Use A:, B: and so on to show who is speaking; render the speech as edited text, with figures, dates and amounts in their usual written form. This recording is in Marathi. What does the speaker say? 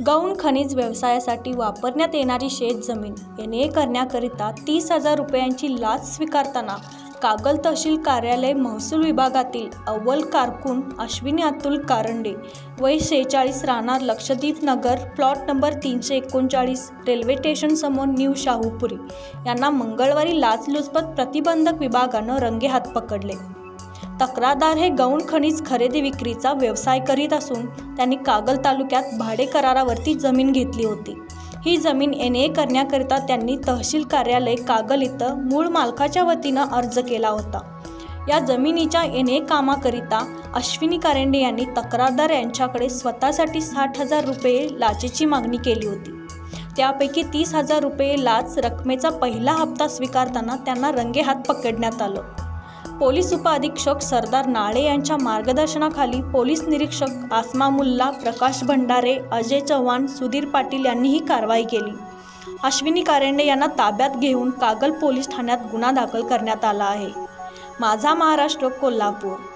A: गौण खनिज व्यवसायासाठी वापरण्यात येणारी शेतजमीन एनए करण्याकरिता 30,000 रुपयांची लाच स्वीकारताना कागल तहसील कार्यालय महसूल विभागातील अव्वल कारकून अश्विनी अतुल कारंडे वय 46 राहणार लक्षद्वीप नगर प्लॉट नंबर 339 रेल्वे स्टेशन समोर न्यू शाहूपुरी यांना मंगळवारी लाचलुचपत प्रतिबंधक विभागानं रंगेहात पकडले। तक्रारदार हे गौण खनिज खरेदी विक्रीचा व्यवसाय करीत असून त्यांनी कागल तालुक्यात भाडे करारावरती जमीन घेतली होती। ही जमीन एनए करण्याकरिता त्यांनी तहसील कार्यालय कागल इथं मूळ मालकाच्या वतीनं अर्ज केला होता। या जमिनीच्या एनए कामाकरिता अश्विनी कारंडे यांनी तक्रारदार यांच्याकडे स्वतःसाठी 60,000 रुपये लाचेची मागणी केली होती। त्यापैकी 30,000 रुपये लाच रकमेचा पहिला हप्ता स्वीकारताना त्यांना रंगेहात पकडण्यात आलं। पोलीस उपअधीक्षक सरदार नाळे यांच्या मार्गदर्शनाखाली पोलीस निरीक्षक आसमा मुल्ला, प्रकाश भंडारे, अजय चव्हाण, सुधीर पाटील यांनी ही कारवाई केली। अश्विनी कारंडे यांना ताब्यात घेऊन कागल पोलीस ठाण्यात गुन्हा दाखल करण्यात आला आहे। माझा महाराष्ट्र, कोल्हापूर।